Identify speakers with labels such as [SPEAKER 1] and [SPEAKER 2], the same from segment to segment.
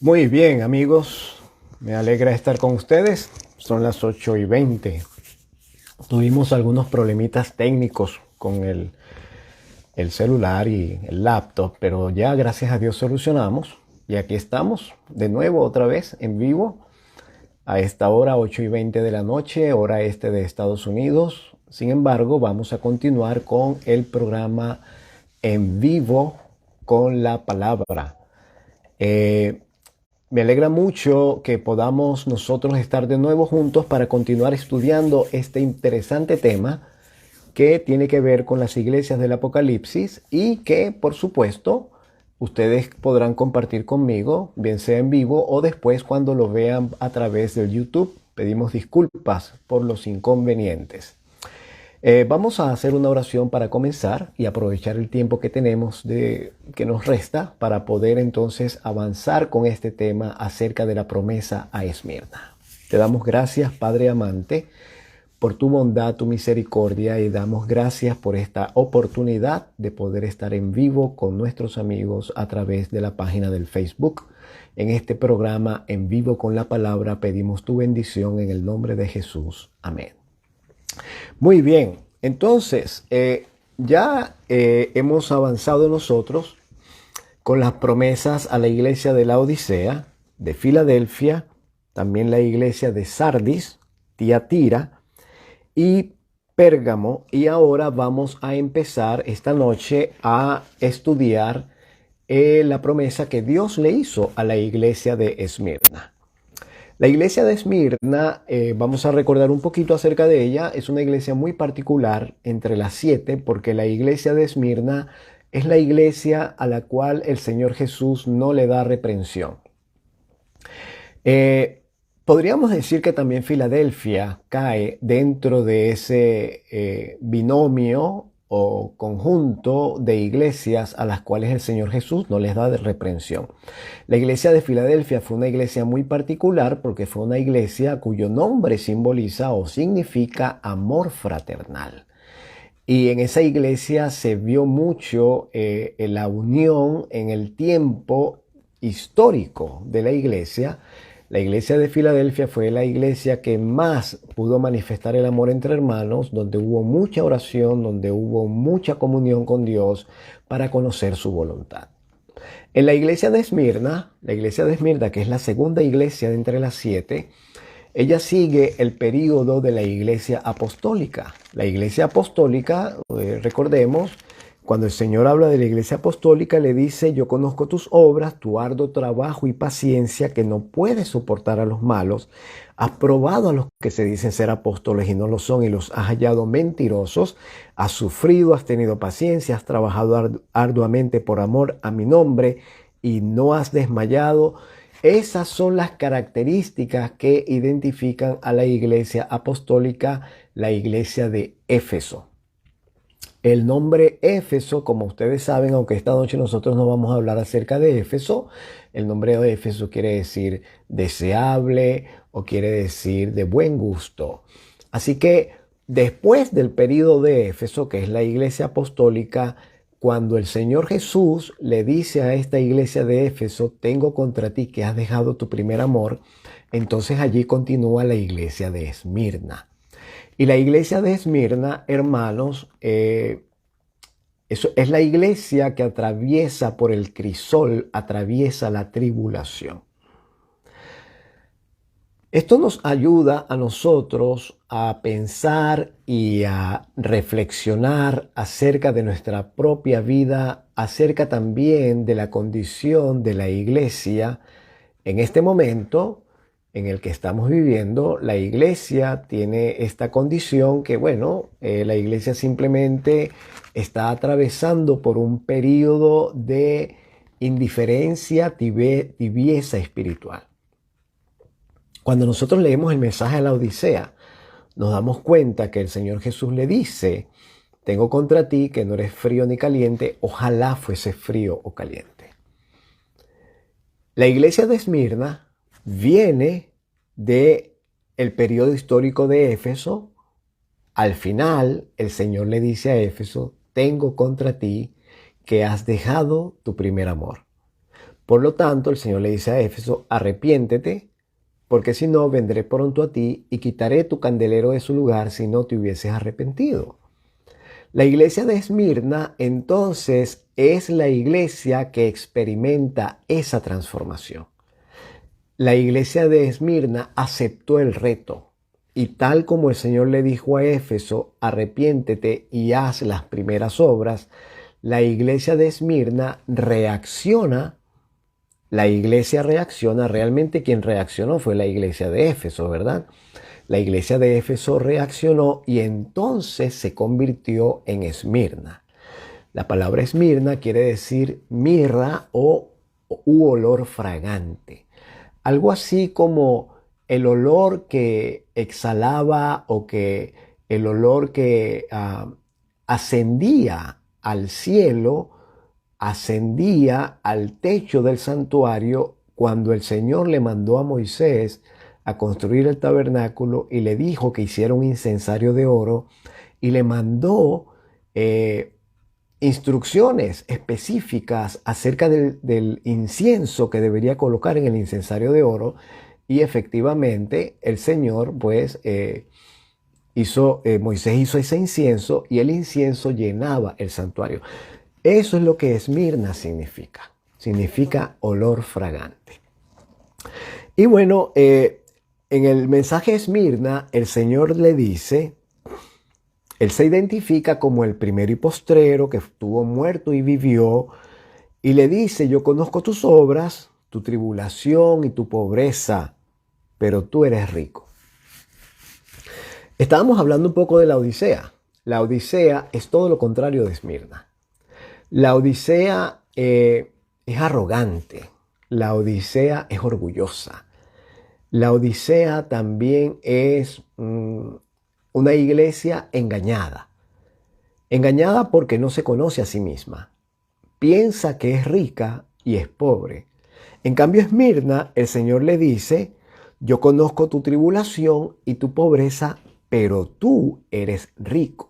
[SPEAKER 1] Muy bien, amigos. Me alegra estar con ustedes. Son las 8:20. Tuvimos algunos problemitas técnicos con el celular y el laptop, pero ya gracias a Dios solucionamos. Y aquí estamos de nuevo otra vez en vivo a esta hora, 8:20 de la noche, hora este de Estados Unidos. Sin embargo, vamos a continuar con el programa en vivo con la palabra. Eh, Me alegra mucho que podamos nosotros estar de nuevo juntos para continuar estudiando este interesante tema que tiene que ver con las iglesias del Apocalipsis y que, por supuesto, ustedes podrán compartir conmigo, bien sea en vivo o después cuando lo vean a través del YouTube. Pedimos disculpas por los inconvenientes. Vamos a hacer una oración para comenzar y aprovechar el tiempo que tenemos que nos resta para poder entonces avanzar con este tema acerca de la promesa a Esmirna. Te damos gracias, Padre amante, por tu bondad, tu misericordia, y damos gracias por esta oportunidad de poder estar en vivo con nuestros amigos a través de la página del Facebook. En este programa En Vivo con la Palabra pedimos tu bendición en el nombre de Jesús. Amén. Muy bien, entonces ya hemos avanzado nosotros con las promesas a la iglesia de la Odisea, de Filadelfia, también la iglesia de Sardis, Tiatira y Pérgamo. Y ahora vamos a empezar esta noche a estudiar la promesa que Dios le hizo a la iglesia de Esmirna. La iglesia de Esmirna, vamos a recordar un poquito acerca de ella, es una iglesia muy particular entre las 7, porque la iglesia de Esmirna es la iglesia a la cual el Señor Jesús no le da reprensión. Eh, Podríamos decir que también Filadelfia cae dentro de ese binomio o conjunto de iglesias a las cuales el Señor Jesús no les da de reprensión. La iglesia de Filadelfia fue una iglesia muy particular porque fue una iglesia cuyo nombre simboliza o significa amor fraternal. Y en esa iglesia se vio mucho la unión en el tiempo histórico de la iglesia. La iglesia de Filadelfia fue la iglesia que más pudo manifestar el amor entre hermanos, donde hubo mucha oración, donde hubo mucha comunión con Dios para conocer su voluntad. En la iglesia de Esmirna, que es la segunda iglesia de entre las 7, ella sigue el período de la iglesia apostólica. La iglesia apostólica, recordemos, cuando el Señor habla de la iglesia apostólica, le dice: yo conozco tus obras, tu arduo trabajo y paciencia, que no puedes soportar a los malos. Has probado a los que se dicen ser apóstoles y no lo son, y los has hallado mentirosos. Has sufrido, has tenido paciencia, has trabajado arduamente por amor a mi nombre y no has desmayado. Esas son las características que identifican a la iglesia apostólica, la iglesia de Éfeso. El nombre Éfeso, como ustedes saben, aunque esta noche nosotros no vamos a hablar acerca de Éfeso, el nombre de Éfeso quiere decir deseable o quiere decir de buen gusto. Así que después del período de Éfeso, que es la iglesia apostólica, cuando el Señor Jesús le dice a esta iglesia de Éfeso: tengo contra ti que has dejado tu primer amor, entonces allí continúa la iglesia de Esmirna. Y la iglesia de Esmirna, hermanos, eso es la iglesia que atraviesa por el crisol, atraviesa la tribulación. Esto nos ayuda a nosotros a pensar y a reflexionar acerca de nuestra propia vida, acerca también de la condición de la iglesia en este momento en el que estamos viviendo. La iglesia tiene esta condición que, bueno, la iglesia simplemente está atravesando por un periodo de indiferencia, tibieza espiritual. Cuando nosotros leemos el mensaje a la Odisea, nos damos cuenta que el Señor Jesús le dice: tengo contra ti que no eres frío ni caliente, ojalá fuese frío o caliente. La iglesia de Esmirna viene de el periodo histórico de Éfeso. Al final, el Señor le dice a Éfeso: tengo contra ti que has dejado tu primer amor. Por lo tanto, el Señor le dice a Éfeso, arrepiéntete, porque si no, vendré pronto a ti y quitaré tu candelero de su lugar si no te hubieses arrepentido. La iglesia de Esmirna, entonces, es la iglesia que experimenta esa transformación. La iglesia de Esmirna aceptó el reto y tal como el Señor le dijo a Éfeso, arrepiéntete y haz las primeras obras, la iglesia de Esmirna reacciona. La iglesia reacciona, realmente quien reaccionó fue la iglesia de Éfeso, ¿verdad? La iglesia de Éfeso reaccionó y entonces se convirtió en Esmirna. La palabra Esmirna quiere decir mirra u olor fragante. Algo así como el olor que exhalaba o que el olor que ascendía al cielo, ascendía al techo del santuario cuando el Señor le mandó a Moisés a construir el tabernáculo y le dijo que hiciera un incensario de oro y le mandó instrucciones específicas acerca del incienso que debería colocar en el incensario de oro y efectivamente el Señor pues Moisés hizo ese incienso y el incienso llenaba el santuario. Eso es lo que Esmirna significa. Significa olor fragante. Y bueno, en el mensaje Esmirna, el Señor le dice, Él se identifica como el primero y postrero que estuvo muerto y vivió, y le dice, yo conozco tus obras, tu tribulación y tu pobreza, pero tú eres rico. Estábamos hablando un poco de la Odisea. La Odisea es todo lo contrario de Esmirna. La Odisea es arrogante, la Odisea es orgullosa, la Odisea también es una iglesia engañada. Engañada porque no se conoce a sí misma. Piensa que es rica y es pobre. En cambio, Esmirna, el Señor le dice, yo conozco tu tribulación y tu pobreza, pero tú eres rico.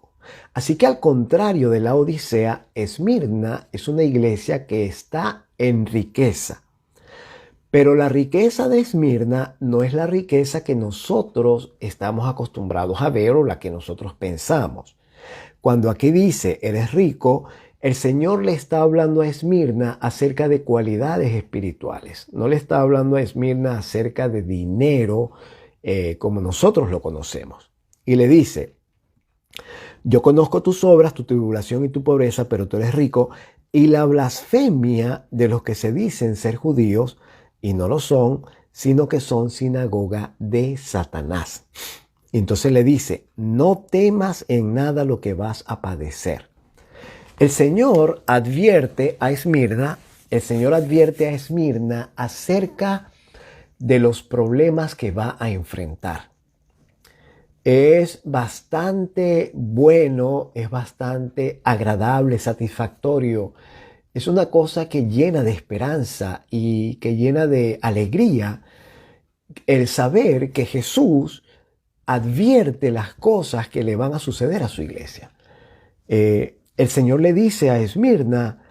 [SPEAKER 1] Así que al contrario de la Odisea, Esmirna es una iglesia que está en riqueza. Pero la riqueza de Esmirna no es la riqueza que nosotros estamos acostumbrados a ver o la que nosotros pensamos. Cuando aquí dice, eres rico, el Señor le está hablando a Esmirna acerca de cualidades espirituales. No le está hablando a Esmirna acerca de dinero como nosotros lo conocemos. Y le dice, yo conozco tus obras, tu tribulación y tu pobreza, pero tú eres rico, y la blasfemia de los que se dicen ser judíos, y no lo son, sino que son sinagoga de Satanás. Entonces le dice, no temas en nada lo que vas a padecer. El Señor advierte a Esmirna, acerca de los problemas que va a enfrentar. Es bastante bueno, es bastante agradable, satisfactorio. Es una cosa que llena de esperanza y que llena de alegría el saber que Jesús advierte las cosas que le van a suceder a su iglesia. El Señor le dice a Esmirna,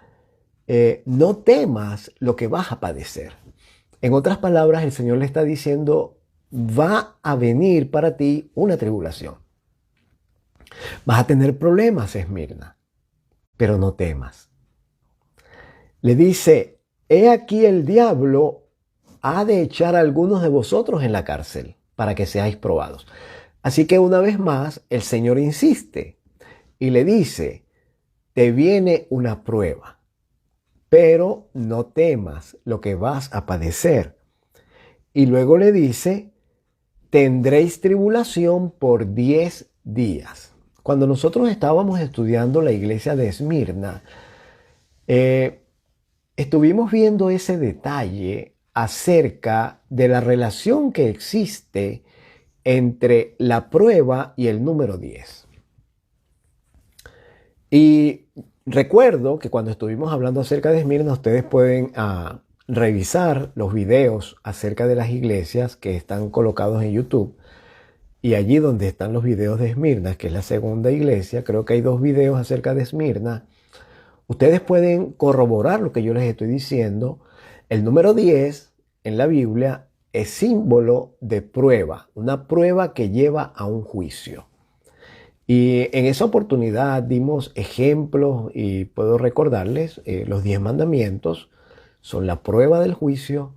[SPEAKER 1] no temas lo que vas a padecer. En otras palabras, el Señor le está diciendo, va a venir para ti una tribulación. Vas a tener problemas, Esmirna, pero no temas. Le dice, he aquí el diablo ha de echar a algunos de vosotros en la cárcel para que seáis probados. Así que una vez más el Señor insiste y le dice, te viene una prueba, pero no temas lo que vas a padecer. Y luego le dice, tendréis tribulación por 10 días. Cuando nosotros estábamos estudiando la iglesia de Esmirna, estuvimos viendo ese detalle acerca de la relación que existe entre la prueba y el número 10. Y recuerdo que cuando estuvimos hablando acerca de Esmirna, ustedes pueden revisar los videos acerca de las iglesias que están colocados en YouTube. Y allí donde están los videos de Esmirna, que es la segunda iglesia, creo que hay 2 videos acerca de Esmirna. Ustedes pueden corroborar lo que yo les estoy diciendo El número 10 en la Biblia es símbolo de prueba, una prueba que lleva a un juicio. Y en esa oportunidad dimos ejemplos y puedo recordarles los 10 mandamientos son la prueba del juicio.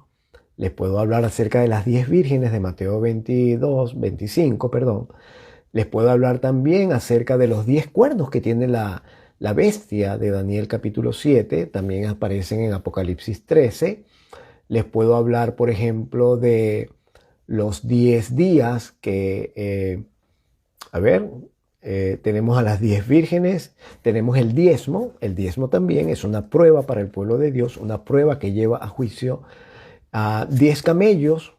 [SPEAKER 1] Les puedo hablar acerca de las 10 vírgenes de Mateo 25, perdón. Les puedo hablar también acerca de los 10 cuernos que tiene la bestia de Daniel capítulo 7, también aparecen en Apocalipsis 13. Les puedo hablar, por ejemplo, de los 10 días que, tenemos a las 10 vírgenes, tenemos el diezmo también es una prueba para el pueblo de Dios, una prueba que lleva a juicio. A 10 camellos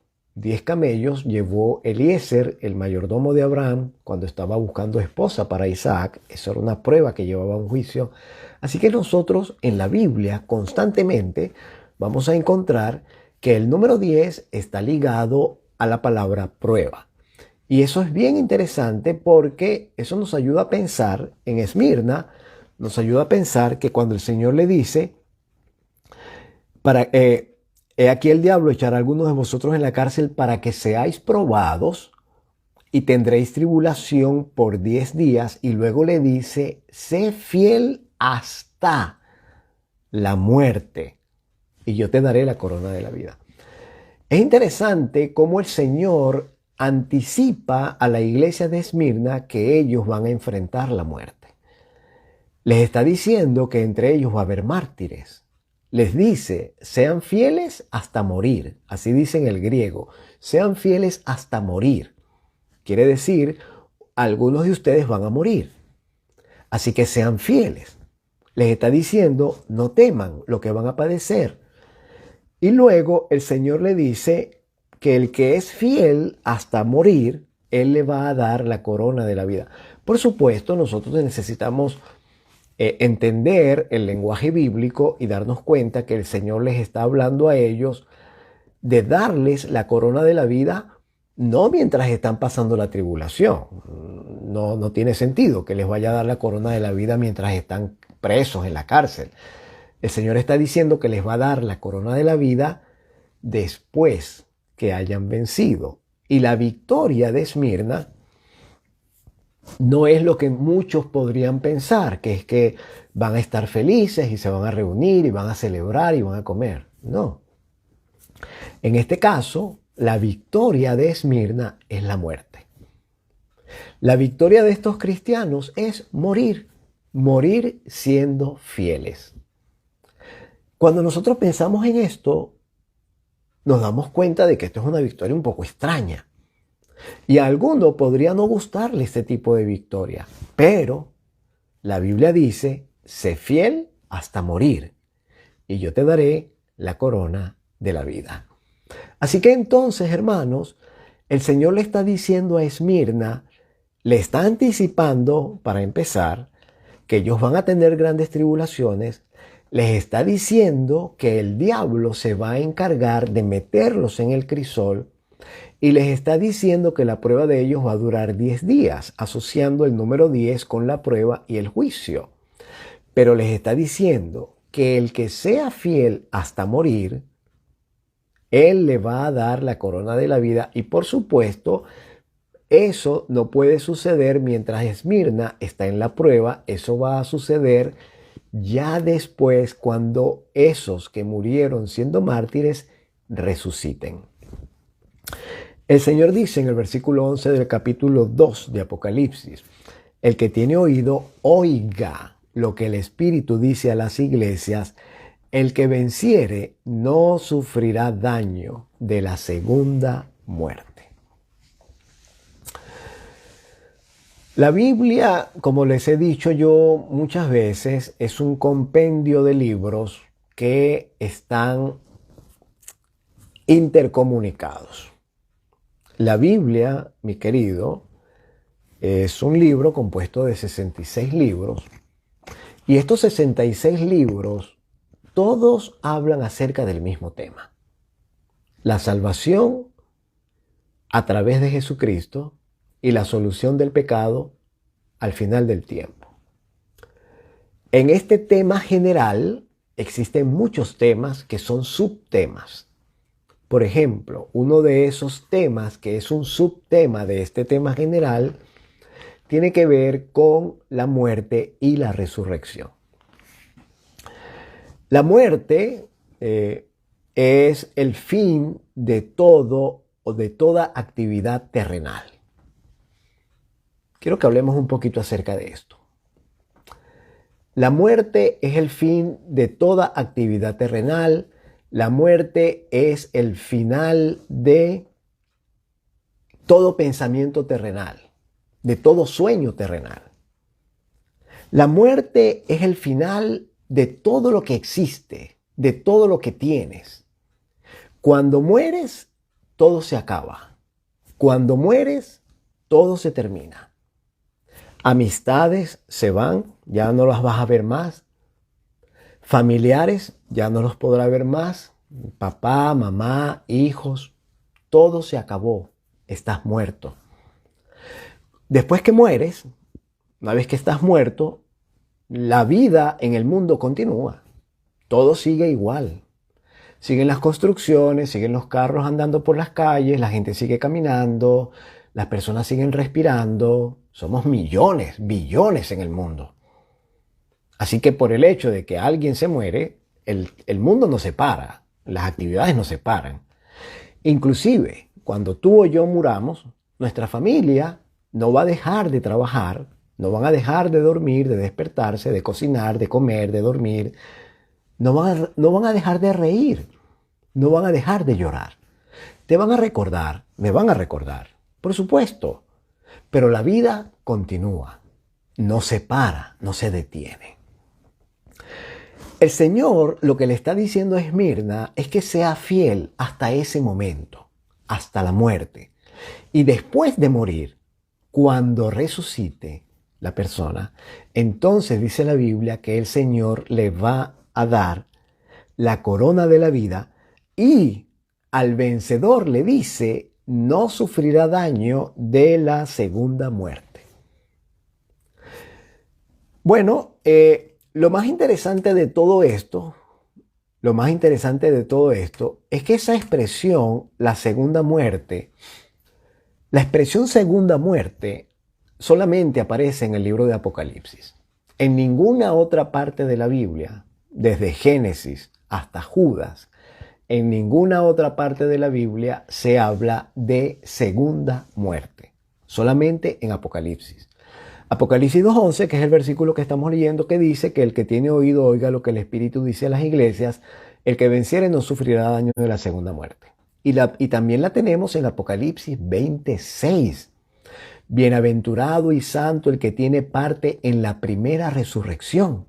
[SPEAKER 1] llevó Eliezer, el mayordomo de Abraham, cuando estaba buscando esposa para Isaac. Eso era una prueba que llevaba a un juicio. Así que nosotros en la Biblia constantemente vamos a encontrar que el número 10 está ligado a la palabra prueba. Y eso es bien interesante porque eso nos ayuda a pensar en Esmirna, nos ayuda a pensar que cuando el Señor le dice, he aquí el diablo echará a algunos de vosotros en la cárcel para que seáis probados y tendréis tribulación por 10 días. Y luego le dice, sé fiel hasta la muerte y yo te daré la corona de la vida. Es interesante cómo el Señor anticipa a la iglesia de Esmirna que ellos van a enfrentar la muerte. Les está diciendo que entre ellos va a haber mártires. Les dice, sean fieles hasta morir. Así dice en el griego, sean fieles hasta morir. Quiere decir, algunos de ustedes van a morir. Así que sean fieles. Les está diciendo, no teman lo que van a padecer. Y luego el Señor le dice que el que es fiel hasta morir, Él le va a dar la corona de la vida. Por supuesto, nosotros necesitamos entender el lenguaje bíblico y darnos cuenta que el Señor les está hablando a ellos de darles la corona de la vida, no mientras están pasando la tribulación. No tiene sentido que les vaya a dar la corona de la vida mientras están presos en la cárcel. El Señor está diciendo que les va a dar la corona de la vida después que hayan vencido. Y la victoria de Esmirna no es lo que muchos podrían pensar, que es que van a estar felices y se van a reunir y van a celebrar y van a comer. No. En este caso, la victoria de Esmirna es la muerte. La victoria de estos cristianos es morir siendo fieles. Cuando nosotros pensamos en esto, nos damos cuenta de que esto es una victoria un poco extraña. Y a alguno podría no gustarle este tipo de victoria, pero la Biblia dice, sé fiel hasta morir, y yo te daré la corona de la vida. Así que entonces, hermanos, el Señor le está diciendo a Esmirna, le está anticipando, para empezar, que ellos van a tener grandes tribulaciones, les está diciendo que el diablo se va a encargar de meterlos en el crisol y les está diciendo que la prueba de ellos va a durar 10 días, asociando el número 10 con la prueba y el juicio. Pero les está diciendo que el que sea fiel hasta morir, Él le va a dar la corona de la vida y por supuesto, eso no puede suceder mientras Esmirna está en la prueba, eso va a suceder ya después cuando esos que murieron siendo mártires resuciten. El Señor dice en el versículo 11 del capítulo 2 de Apocalipsis, el que tiene oído, oiga lo que el Espíritu dice a las iglesias, el que venciere no sufrirá daño de la segunda muerte. La Biblia, como les he dicho yo muchas veces, es un compendio de libros que están intercomunicados. La Biblia, mi querido, es un libro compuesto de 66 libros y estos 66 libros todos hablan acerca del mismo tema. La salvación a través de Jesucristo y la solución del pecado al final del tiempo. En este tema general, existen muchos temas que son subtemas. Por ejemplo, uno de esos temas que es un subtema de este tema general tiene que ver con la muerte y la resurrección. La muerte es el fin de todo o de toda actividad terrenal. Quiero que hablemos un poquito acerca de esto. La muerte es el fin de toda actividad terrenal. La muerte es el final de todo pensamiento terrenal, de todo sueño terrenal. La muerte es el final de todo lo que existe, de todo lo que tienes. Cuando mueres, todo se acaba. Cuando mueres, todo se termina. Amistades se van, ya no las vas a ver más. Familiares, ya no los podrás ver más. Papá, mamá, hijos, todo se acabó. Estás muerto. Después que mueres, una vez que estás muerto, la vida en el mundo continúa. Todo sigue igual. Siguen las construcciones, siguen los carros andando por las calles, la gente sigue caminando, las personas siguen respirando. Somos millones, billones en el mundo. Así que por el hecho de que alguien se muere, el mundo no se para, las actividades no se paran. Inclusive, cuando tú o yo muramos, nuestra familia no va a dejar de trabajar, no van a dejar de dormir, de despertarse, de cocinar, de comer, de dormir. No van a dejar de reír, no van a dejar de llorar. Te van a recordar, me van a recordar, por supuesto. Pero la vida continúa, no se para, no se detiene. El Señor lo que le está diciendo a Esmirna es que sea fiel hasta ese momento, hasta la muerte. Y después de morir, cuando resucite la persona, entonces dice la Biblia que el Señor le va a dar la corona de la vida y al vencedor le dice: no sufrirá daño de la segunda muerte. Bueno, lo más interesante de todo esto, es que esa expresión, la segunda muerte, la expresión segunda muerte solamente aparece en el libro de Apocalipsis. En ninguna otra parte de la Biblia, desde Génesis hasta Judas, en ninguna otra parte de la Biblia se habla de segunda muerte. Solamente en Apocalipsis. Apocalipsis 2:11, que es el versículo que estamos leyendo, que dice que el que tiene oído oiga lo que el Espíritu dice a las iglesias, el que venciere no sufrirá daño de la segunda muerte. Y también la tenemos en Apocalipsis 26. Bienaventurado y santo el que tiene parte en la primera resurrección.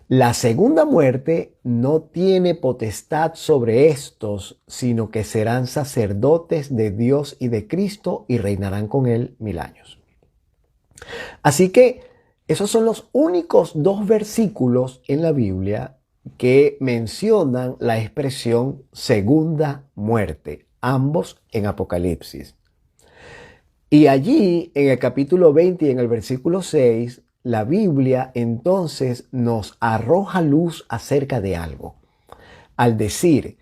[SPEAKER 1] La segunda muerte no tiene potestad sobre estos, sino que serán sacerdotes de Dios y de Cristo y reinarán con él 1000 años. Así que esos son los únicos 2 versículos en la Biblia que mencionan la expresión segunda muerte, ambos en Apocalipsis. Y allí, en el capítulo 20 y en el versículo 6, la Biblia entonces nos arroja luz acerca de algo. Al decir,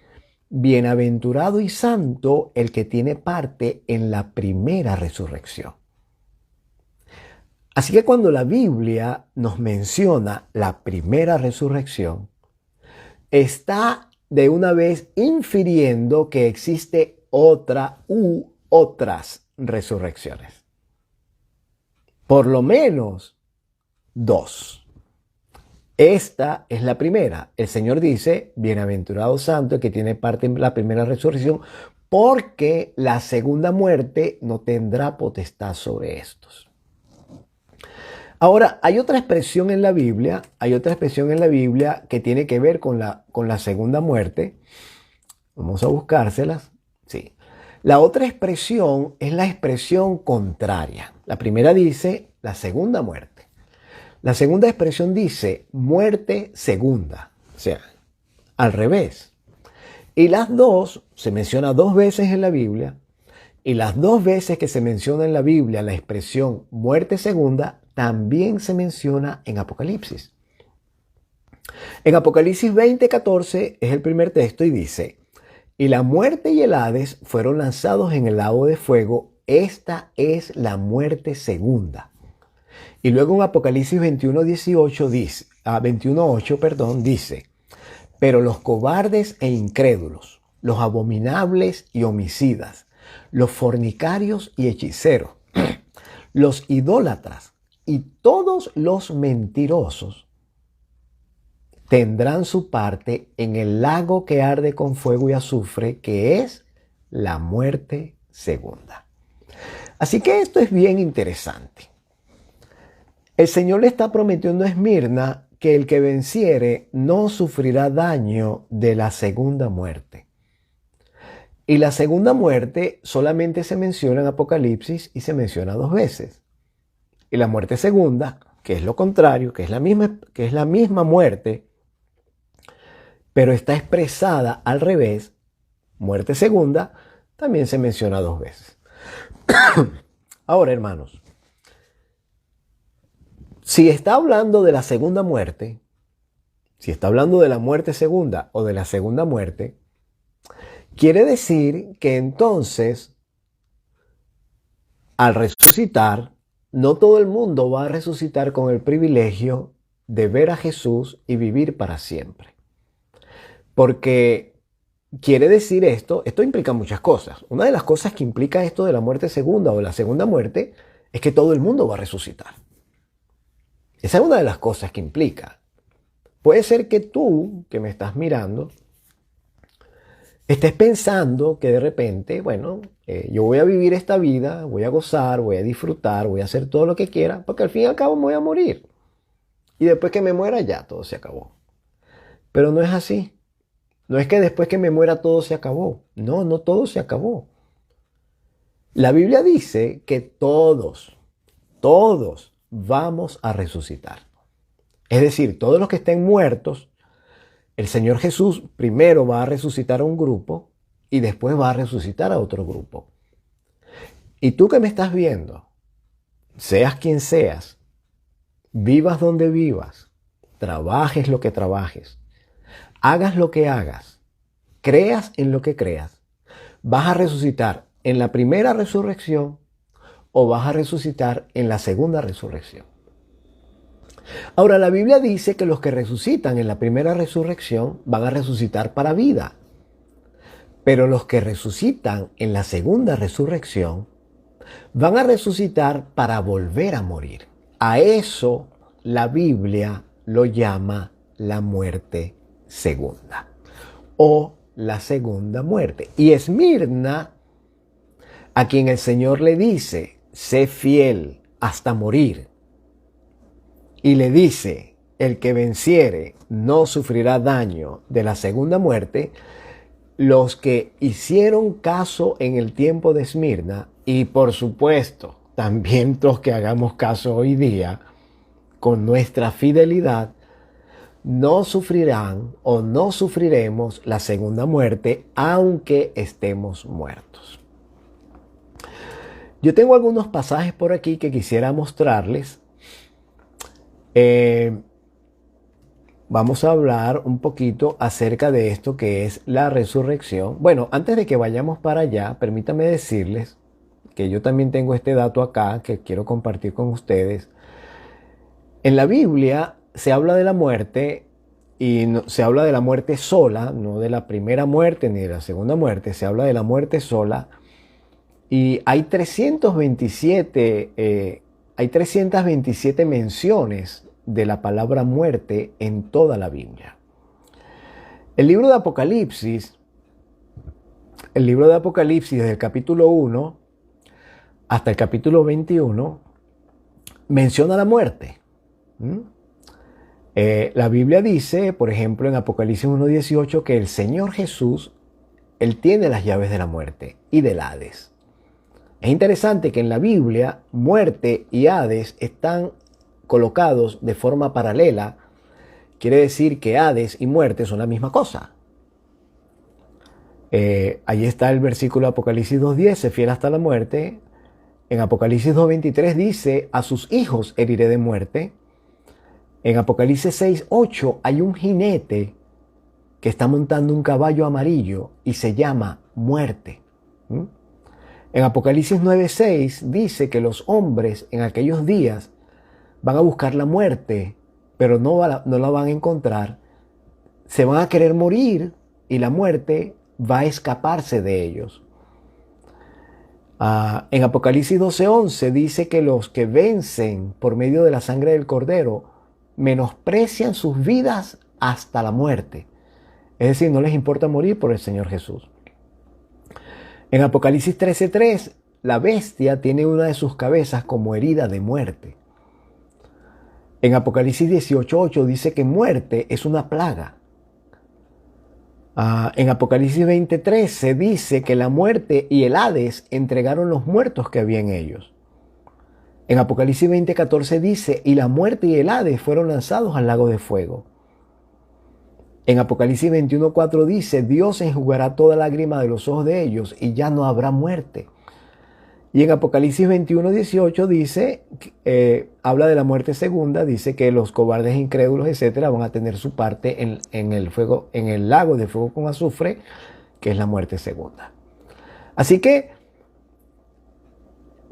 [SPEAKER 1] bienaventurado y santo el que tiene parte en la primera resurrección. Así que cuando la Biblia nos menciona la primera resurrección, está de una vez infiriendo que existe otra u otras resurrecciones. Por lo menos 2. Esta es la primera. El Señor dice, bienaventurado santo el que tiene parte en la primera resurrección, porque la segunda muerte no tendrá potestad sobre estos. Ahora, hay otra expresión en la Biblia, que tiene que ver con la segunda muerte. Vamos a buscárselas. Sí. La otra expresión es la expresión contraria. La primera dice la segunda muerte. La segunda expresión dice muerte segunda, o sea, al revés. Y las dos se menciona 2 veces en la Biblia, y las 2 veces que se menciona en la Biblia la expresión muerte segunda también se menciona en Apocalipsis. En Apocalipsis 20:14 es el primer texto y dice: y la muerte y el Hades fueron lanzados en el lago de fuego. Esta es la muerte segunda. Y luego en Apocalipsis 21:18 dice, 21:8, perdón, dice: pero los cobardes e incrédulos, los abominables y homicidas, los fornicarios y hechiceros, los idólatras y todos los mentirosos tendrán su parte en el lago que arde con fuego y azufre, que es la muerte segunda. Así que esto es bien interesante. El Señor le está prometiendo a Esmirna que el que venciere no sufrirá daño de la segunda muerte. Y la segunda muerte solamente se menciona en Apocalipsis y se menciona 2 veces. Y la muerte segunda, que es lo contrario, que es la misma muerte, pero está expresada al revés, muerte segunda, también se menciona 2 veces. Ahora, hermanos, si está hablando de la segunda muerte, si está hablando de la muerte segunda o de la segunda muerte, quiere decir que entonces, al resucitar, no todo el mundo va a resucitar con el privilegio de ver a Jesús y vivir para siempre. Porque quiere decir esto implica muchas cosas. Una de las cosas que implica esto de la muerte segunda o de la segunda muerte es que todo el mundo va a resucitar. Esa es una de las cosas que implica. Puede ser que tú, que me estás mirando, estés pensando que de repente, bueno, yo voy a vivir esta vida, voy a gozar, voy a disfrutar, voy a hacer todo lo que quiera, porque al fin y al cabo me voy a morir. Y después que me muera ya todo se acabó. Pero no es así. No es que después que me muera todo se acabó. No, no todo se acabó. La Biblia dice que todos vamos a resucitar. Es decir, todos los que estén muertos, el Señor Jesús primero va a resucitar a un grupo y después va a resucitar a otro grupo. Y tú que me estás viendo, seas quien seas, vivas donde vivas, trabajes lo que trabajes, hagas lo que hagas, creas en lo que creas, vas a resucitar en la primera resurrección o vas a resucitar en la segunda resurrección. Ahora, la Biblia dice que los que resucitan en la primera resurrección van a resucitar para vida. Pero los que resucitan en la segunda resurrección van a resucitar para volver a morir. A eso la Biblia lo llama la muerte segunda o la segunda muerte. Y Esmirna, a quien el Señor le dice, sé fiel hasta morir, y le dice, el que venciere no sufrirá daño de la segunda muerte, los que hicieron caso en el tiempo de Esmirna, y por supuesto también los que hagamos caso hoy día, con nuestra fidelidad, no sufrirán o no sufriremos la segunda muerte, aunque estemos muertos. Yo tengo algunos pasajes por aquí que quisiera mostrarles. Vamos a hablar un poquito acerca de esto que es la resurrección. Bueno, antes de que vayamos para allá, permítanme decirles que yo también tengo este dato acá que quiero compartir con ustedes. En la Biblia se habla de la muerte y se habla de la muerte sola, no de la primera muerte ni de la segunda muerte, se habla de la muerte sola. Y hay 327 menciones de la palabra muerte en toda la Biblia. El libro de Apocalipsis, desde el capítulo 1 hasta el capítulo 21, menciona la muerte. La Biblia dice, por ejemplo, en Apocalipsis 1:18, que el Señor Jesús, Él tiene las llaves de la muerte y del Hades. Es interesante que en la Biblia muerte y Hades están colocados de forma paralela. Quiere decir que Hades y muerte son la misma cosa. Ahí está el versículo de Apocalipsis 2:10, sé fiel hasta la muerte. En Apocalipsis 2:23 dice, a sus hijos heriré de muerte. En Apocalipsis 6:8 hay un jinete que está montando un caballo amarillo y se llama muerte. ¿Mm? En Apocalipsis 9:6 dice que los hombres en aquellos días van a buscar la muerte, pero no la van a encontrar. Se van a querer morir y la muerte va a escaparse de ellos. En Apocalipsis 12:11 dice que los que vencen por medio de la sangre del Cordero menosprecian sus vidas hasta la muerte. Es decir, no les importa morir por el Señor Jesús. En Apocalipsis 13:3, la bestia tiene una de sus cabezas como herida de muerte. En Apocalipsis 18:8 dice que muerte es una plaga. En Apocalipsis 20:13 dice que la muerte y el Hades entregaron los muertos que había en ellos. En Apocalipsis 20:14 dice, y la muerte y el Hades fueron lanzados al lago de fuego. En Apocalipsis 21:4 dice, Dios enjugará toda lágrima de los ojos de ellos y ya no habrá muerte. Y en Apocalipsis 21:18 dice, habla de la muerte segunda, dice que los cobardes incrédulos, etcétera, van a tener su parte en el fuego, en el lago de fuego con azufre, que es la muerte segunda. Así que,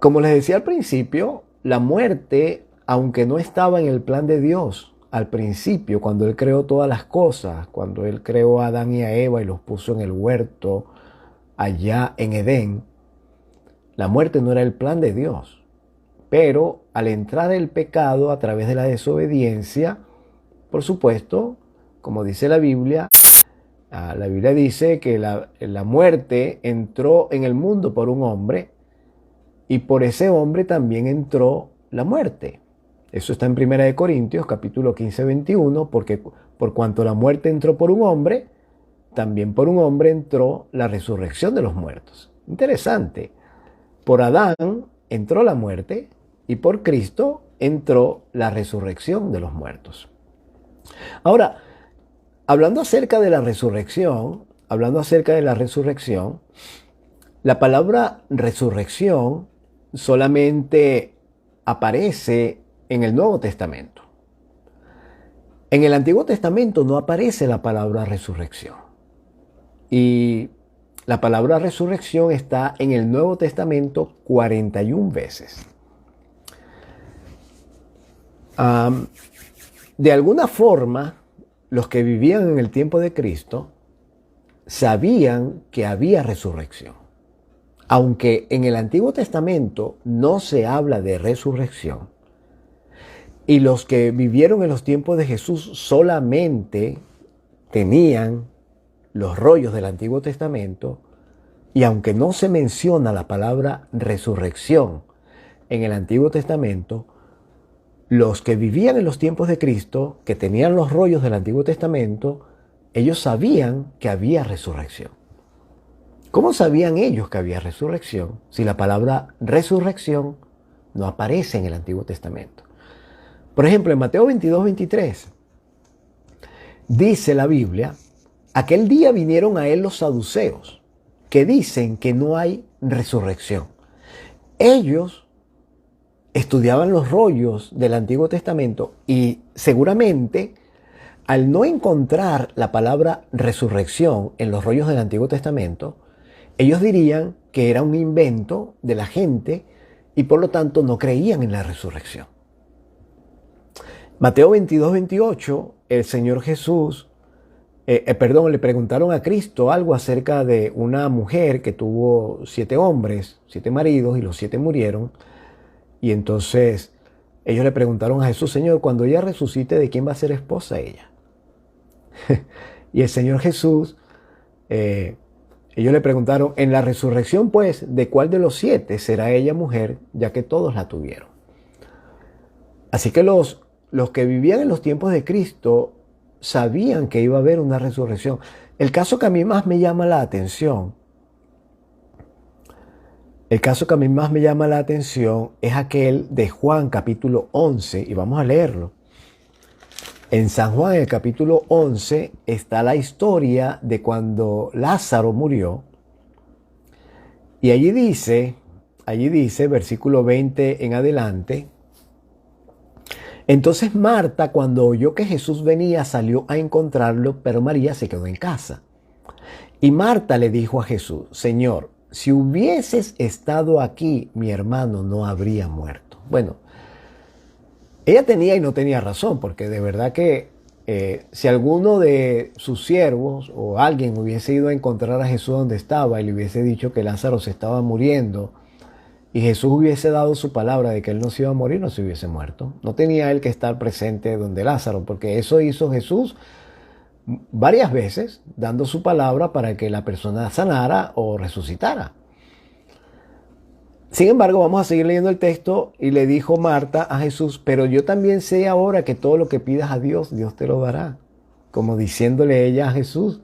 [SPEAKER 1] como les decía al principio, la muerte, aunque no estaba en el plan de Dios al principio, cuando Él creó todas las cosas, cuando Él creó a Adán y a Eva y los puso en el huerto allá en Edén, la muerte no era el plan de Dios, pero al entrar el pecado a través de la desobediencia, por supuesto, como dice la Biblia dice que la muerte entró en el mundo por un hombre y por ese hombre también entró la muerte. Eso está en 1 Corintios capítulo 15:21, porque por cuanto la muerte entró por un hombre, también por un hombre entró la resurrección de los muertos. Interesante. Por Adán entró la muerte y por Cristo entró la resurrección de los muertos. Ahora, hablando acerca de la resurrección, la palabra resurrección solamente aparece en el Nuevo Testamento. En el Antiguo Testamento no aparece la palabra resurrección. Y la palabra resurrección está en el Nuevo Testamento 41 veces. De alguna forma, los que vivían en el tiempo de Cristo sabían que había resurrección. Aunque en el Antiguo Testamento no se habla de resurrección, y los que vivieron en los tiempos de Jesús solamente tenían los rollos del Antiguo Testamento, y aunque no se menciona la palabra resurrección en el Antiguo Testamento, los que vivían en los tiempos de Cristo, que tenían los rollos del Antiguo Testamento, ellos sabían que había resurrección. ¿Cómo sabían ellos que había resurrección si la palabra resurrección no aparece en el Antiguo Testamento? Por ejemplo, en Mateo 22:23 dice la Biblia, aquel día vinieron a él los saduceos, que dicen que no hay resurrección. Ellos estudiaban los rollos del Antiguo Testamento y seguramente al no encontrar la palabra resurrección en los rollos del Antiguo Testamento, ellos dirían que era un invento de la gente y por lo tanto no creían en la resurrección. Mateo 22:28, el Señor Jesús, le preguntaron a Cristo algo acerca de una mujer que tuvo 7 hombres, 7 maridos y los 7 murieron. Y entonces ellos le preguntaron a Jesús, Señor, cuando ella resucite, ¿de quién va a ser esposa ella? Y el Señor Jesús, ellos le preguntaron, en la resurrección pues, ¿de cuál de los 7 será ella mujer, ya que todos la tuvieron? Así que los que vivían en los tiempos de Cristo sabían que iba a haber una resurrección. El caso que a mí más me llama la atención, es aquel de Juan capítulo 11, y vamos a leerlo. En San Juan, en el capítulo 11, está la historia de cuando Lázaro murió. Y allí dice, versículo 20 en adelante, Entonces Marta, cuando oyó que Jesús venía, salió a encontrarlo, pero María se quedó en casa. Y Marta le dijo a Jesús: Señor, si hubieses estado aquí, mi hermano no habría muerto. Bueno, ella tenía y no tenía razón, porque de verdad que si alguno de sus siervos o alguien hubiese ido a encontrar a Jesús donde estaba y le hubiese dicho que Lázaro se estaba muriendo, y Jesús hubiese dado su palabra de que él no se iba a morir, no se hubiese muerto. No tenía él que estar presente donde Lázaro, porque eso hizo Jesús varias veces, dando su palabra para que la persona sanara o resucitara. Sin embargo, vamos a seguir leyendo el texto, y le dijo Marta a Jesús: pero yo también sé ahora que todo lo que pidas a Dios, Dios te lo dará. Como diciéndole ella a Jesús: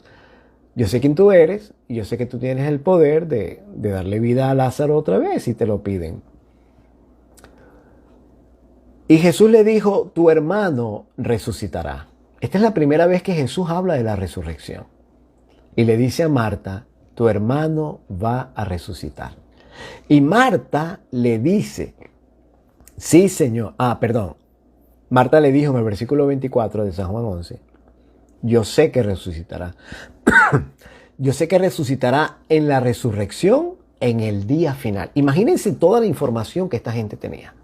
[SPEAKER 1] yo sé quién tú eres y yo sé que tú tienes el poder de darle vida a Lázaro otra vez si te lo piden. Y Jesús le dijo: tu hermano resucitará. Esta es la primera vez que Jesús habla de la resurrección. Y le dice a Marta: tu hermano va a resucitar. Y Marta le dice: sí, Señor. Marta le dijo en el versículo 24 de San Juan 11: yo sé que resucitará. Yo sé que resucitará en la resurrección en el día final. Imagínense toda la información que esta gente tenía.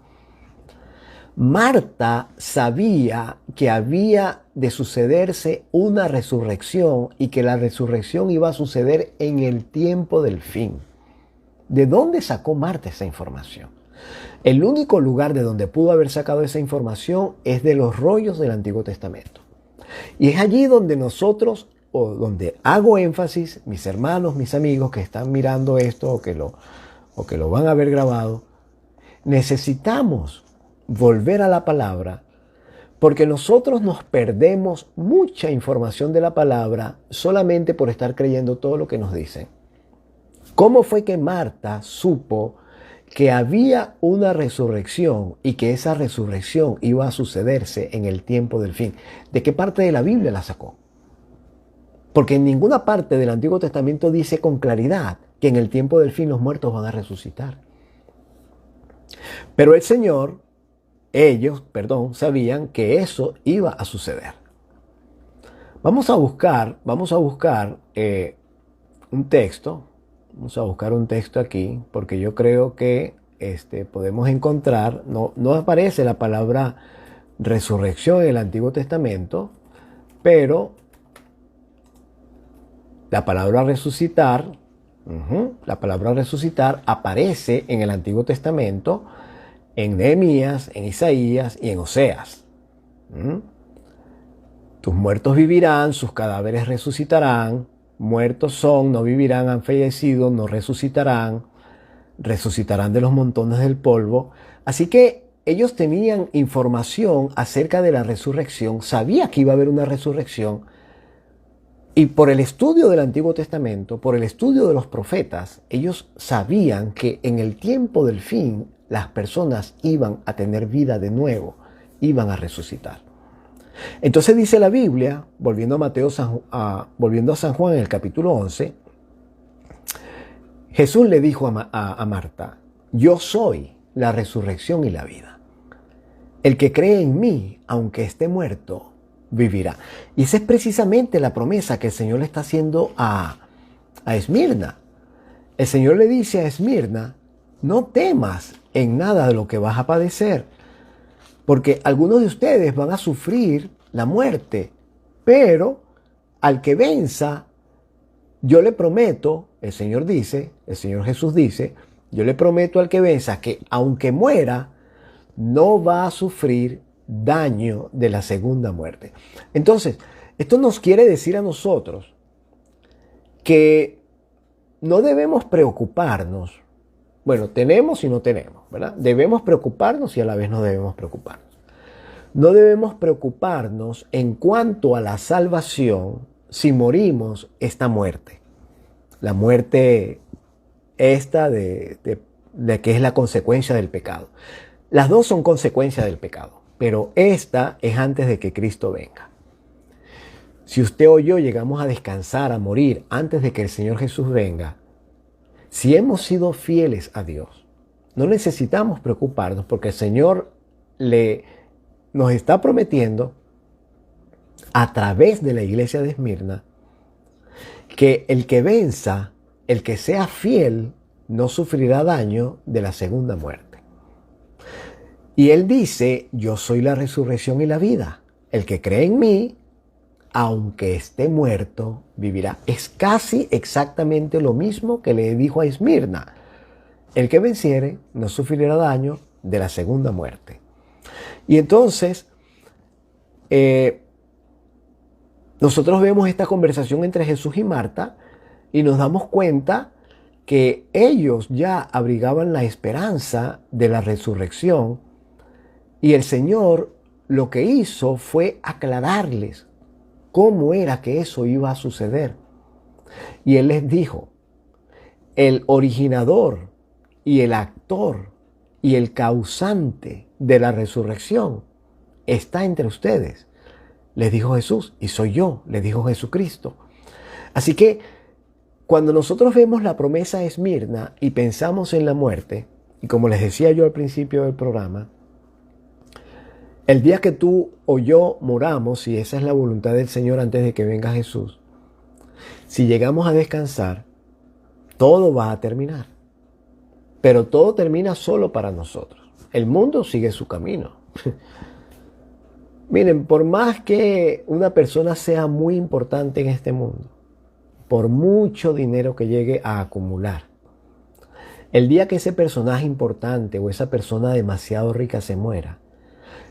[SPEAKER 1] Marta sabía que había de sucederse una resurrección y que la resurrección iba a suceder en el tiempo del fin. ¿De dónde sacó Marta esa información? El único lugar de donde pudo haber sacado esa información es de los rollos del Antiguo Testamento. Y es allí donde nosotros, o donde hago énfasis, mis hermanos, mis amigos que están mirando esto o que lo van a ver grabado, necesitamos volver a la palabra, porque nosotros nos perdemos mucha información de la palabra solamente por estar creyendo todo lo que nos dicen. ¿Cómo fue que Marta supo que había una resurrección y que esa resurrección iba a sucederse en el tiempo del fin? ¿De qué parte de la Biblia la sacó? Porque en ninguna parte del Antiguo Testamento dice con claridad que en el tiempo del fin los muertos van a resucitar. Pero ellos, sabían que eso iba a suceder. Vamos a buscar un texto. Vamos a buscar un texto aquí, porque yo creo que podemos encontrar, no aparece la palabra resurrección en el Antiguo Testamento, pero la palabra resucitar aparece en el Antiguo Testamento, en Nehemías, en Isaías y en Oseas. Tus muertos vivirán, sus cadáveres resucitarán. Muertos son, no vivirán, han fallecido, no resucitarán. Resucitarán de los montones del polvo. Así que ellos tenían información acerca de la resurrección, sabía que iba a haber una resurrección. Y por el estudio del Antiguo Testamento, por el estudio de los profetas, ellos sabían que en el tiempo del fin las personas iban a tener vida de nuevo, iban a resucitar. Entonces dice la Biblia, volviendo a San Juan en el capítulo 11, Jesús le dijo a Marta: yo soy la resurrección y la vida. El que cree en mí, aunque esté muerto, vivirá. Y esa es precisamente la promesa que el Señor le está haciendo a Esmirna. El Señor le dice a Esmirna: no temas en nada de lo que vas a padecer, porque algunos de ustedes van a sufrir la muerte, pero al que venza, yo le prometo, el Señor Jesús dice, yo le prometo al que venza que aunque muera, no va a sufrir daño de la segunda muerte. Entonces, esto nos quiere decir a nosotros que no debemos preocuparnos. Bueno, tenemos y no tenemos, ¿verdad? Debemos preocuparnos y a la vez no debemos preocuparnos. No debemos preocuparnos en cuanto a la salvación si morimos esta muerte. La muerte esta de que es la consecuencia del pecado. Las dos son consecuencia del pecado, pero esta es antes de que Cristo venga. Si usted o yo llegamos a descansar, a morir antes de que el Señor Jesús venga, si hemos sido fieles a Dios, no necesitamos preocuparnos porque el Señor le nos está prometiendo a través de la iglesia de Esmirna que el que venza, el que sea fiel, no sufrirá daño de la segunda muerte. Y él dice, yo soy la resurrección y la vida. El que cree en mí, aunque esté muerto, vivirá. Es casi exactamente lo mismo que le dijo a Esmirna. El que venciere no sufrirá daño de la segunda muerte. Y entonces, nosotros vemos esta conversación entre Jesús y Marta y nos damos cuenta que ellos ya abrigaban la esperanza de la resurrección y el Señor lo que hizo fue aclararles cómo era que eso iba a suceder. Y Él les dijo, el originador y el actor y el causante de la resurrección está entre ustedes. Les dijo Jesús, y soy yo, les dijo Jesucristo. Así que cuando nosotros vemos la promesa de Esmirna y pensamos en la muerte, y como les decía yo al principio del programa, el día que tú o yo moramos, si esa es la voluntad del Señor antes de que venga Jesús, si llegamos a descansar, todo va a terminar. Pero todo termina solo para nosotros. El mundo sigue su camino. Miren, por más que una persona sea muy importante en este mundo, por mucho dinero que llegue a acumular, el día que ese personaje importante o esa persona demasiado rica se muera,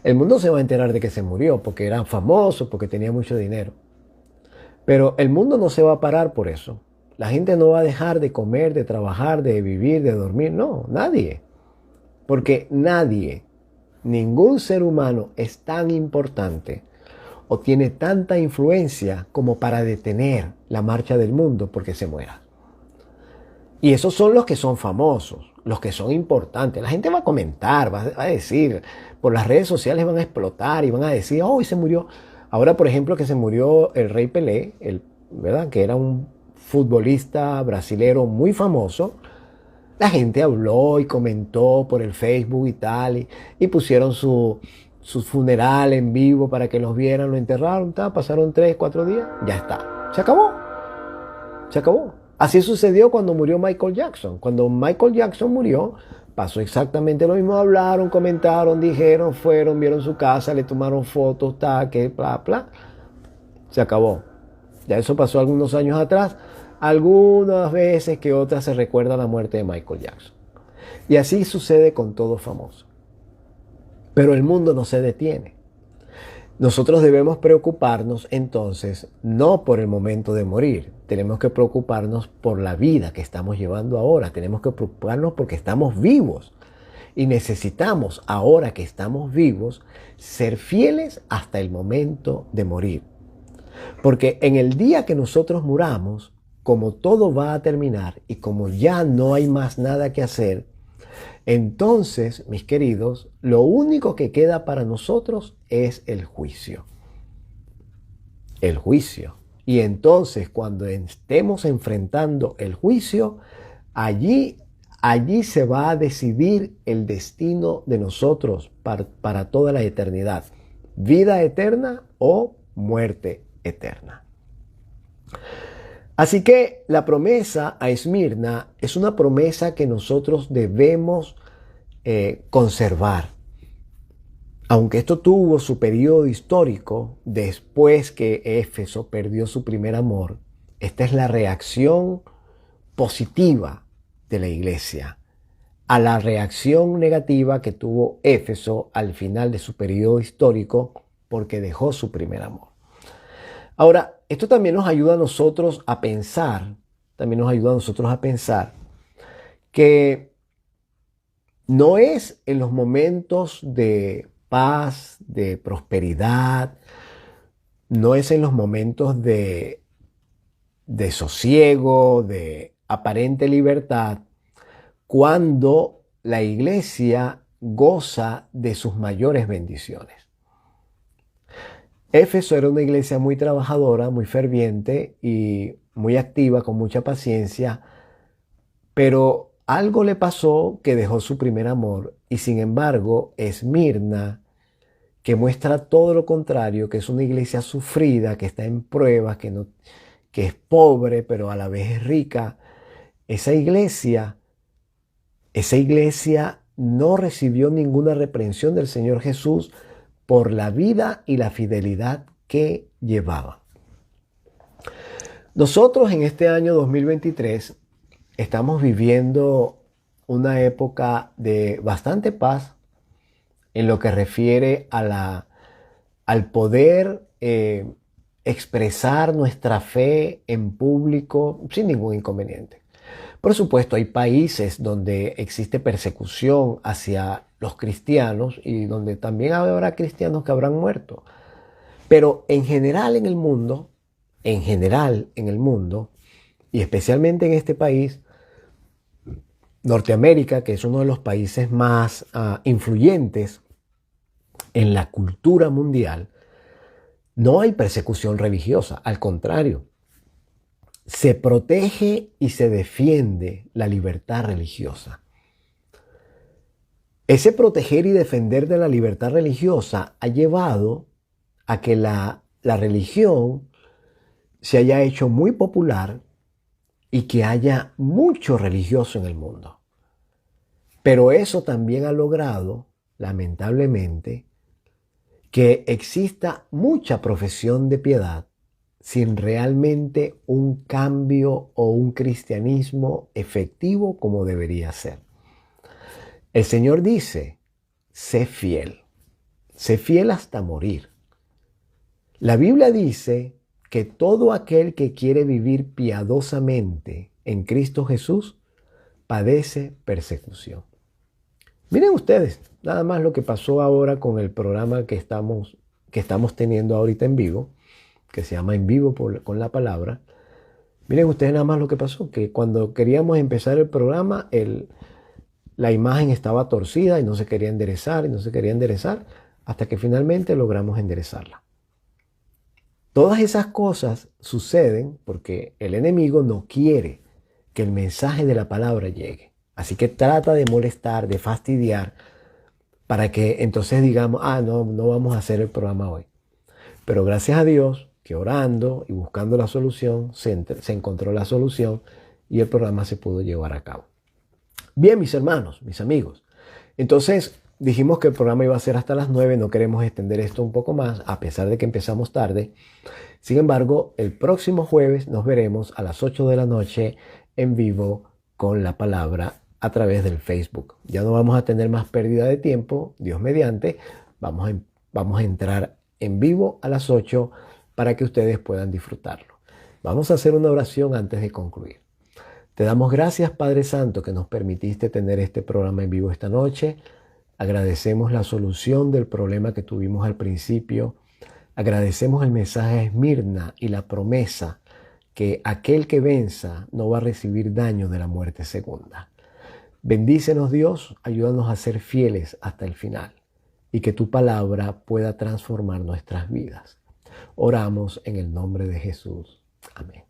[SPEAKER 1] el mundo se va a enterar de que se murió porque era famoso, porque tenía mucho dinero. Pero el mundo no se va a parar por eso. La gente no va a dejar de comer, de trabajar, de vivir, de dormir. No, nadie. Porque nadie, ningún ser humano es tan importante o tiene tanta influencia como para detener la marcha del mundo porque se muera. Y esos son los que son famosos, los que son importantes. La gente va a comentar, va a decir, por las redes sociales van a explotar y van a decir, oh, y se murió. Ahora, por ejemplo, que se murió el Rey Pelé, ¿verdad? Que era un futbolista brasilero muy famoso. La gente habló y comentó por el Facebook y tal, y pusieron su funeral en vivo para que los vieran, lo enterraron, pasaron 3, 4 días, ya está. Se acabó. Se acabó. Así sucedió cuando murió Michael Jackson. Cuando Michael Jackson murió, pasó exactamente lo mismo. Hablaron, comentaron, dijeron, fueron, vieron su casa, le tomaron fotos, que bla, bla. Se acabó. Ya eso pasó algunos años atrás. Algunas veces que otras se recuerda la muerte de Michael Jackson. Y así sucede con todo famoso. Pero el mundo no se detiene. Nosotros debemos preocuparnos entonces no por el momento de morir, tenemos que preocuparnos por la vida que estamos llevando ahora, tenemos que preocuparnos porque estamos vivos y necesitamos, ahora que estamos vivos, ser fieles hasta el momento de morir. Porque en el día que nosotros muramos, como todo va a terminar y como ya no hay más nada que hacer, entonces, mis queridos, lo único que queda para nosotros es el juicio. El juicio. Y entonces, cuando estemos enfrentando el juicio, allí se va a decidir el destino de nosotros para toda la eternidad. Vida eterna o muerte eterna. Así que la promesa a Esmirna es una promesa que nosotros debemos conservar. Aunque esto tuvo su periodo histórico después que Éfeso perdió su primer amor, esta es la reacción positiva de la iglesia a la reacción negativa que tuvo Éfeso al final de su periodo histórico porque dejó su primer amor. Ahora, esto también nos ayuda a nosotros a pensar, que no es en los momentos de paz, de prosperidad, no es en los momentos de sosiego, de aparente libertad, cuando la iglesia goza de sus mayores bendiciones. Éfeso era una iglesia muy trabajadora, muy ferviente y muy activa, con mucha paciencia, pero algo le pasó que dejó su primer amor y sin embargo Esmirna, que muestra todo lo contrario, que es una iglesia sufrida, que está en pruebas, que es pobre, pero a la vez es rica. Esa iglesia no recibió ninguna reprensión del Señor Jesús por la vida y la fidelidad que llevaba. Nosotros en este año 2023 estamos viviendo una época de bastante paz en lo que refiere al poder expresar nuestra fe en público sin ningún inconveniente. Por supuesto, hay países donde existe persecución hacia los cristianos y donde también habrá cristianos que habrán muerto. Pero en general en el mundo, y especialmente en este país, Norteamérica, que es uno de los países más influyentes en la cultura mundial, no hay persecución religiosa, al contrario. Se protege y se defiende la libertad religiosa. Ese proteger y defender de la libertad religiosa ha llevado a que la religión se haya hecho muy popular y que haya mucho religioso en el mundo. Pero eso también ha logrado, lamentablemente, que exista mucha profesión de piedad sin realmente un cambio o un cristianismo efectivo como debería ser. El Señor dice, sé fiel hasta morir. La Biblia dice que todo aquel que quiere vivir piadosamente en Cristo Jesús padece persecución. Miren ustedes, nada más lo que pasó ahora con el programa que estamos teniendo ahorita en vivo, que se llama En Vivo con la Palabra. Miren ustedes nada más lo que pasó, que cuando queríamos empezar el programa, la imagen estaba torcida y no se quería enderezar, hasta que finalmente logramos enderezarla. Todas esas cosas suceden porque el enemigo no quiere que el mensaje de la palabra llegue. Así que trata de molestar, de fastidiar, para que entonces digamos, no vamos a hacer el programa hoy. Pero gracias a Dios que orando y buscando la solución, se encontró la solución y el programa se pudo llevar a cabo. Bien, mis hermanos, mis amigos. Entonces dijimos que el programa iba a ser hasta las 9, no queremos extender esto un poco más, a pesar de que empezamos tarde. Sin embargo, el próximo jueves nos veremos a las 8 de la noche en vivo con la palabra a través del Facebook. Ya no vamos a tener más pérdida de tiempo, Dios mediante. Vamos a entrar en vivo a las 8 para que ustedes puedan disfrutarlo. Vamos a hacer una oración antes de concluir. Te damos gracias, Padre Santo, que nos permitiste tener este programa en vivo esta noche. Agradecemos la solución del problema que tuvimos al principio. Agradecemos el mensaje a Esmirna y la promesa que aquel que venza no va a recibir daño de la muerte segunda. Bendícenos, Dios, ayúdanos a ser fieles hasta el final y que tu palabra pueda transformar nuestras vidas. Oramos en el nombre de Jesús. Amén.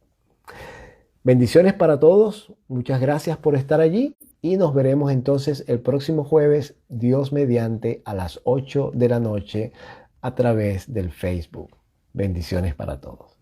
[SPEAKER 1] Bendiciones para todos. Muchas gracias por estar allí y nos veremos entonces el próximo jueves, Dios mediante, a las 8 de la noche a través del Facebook. Bendiciones para todos.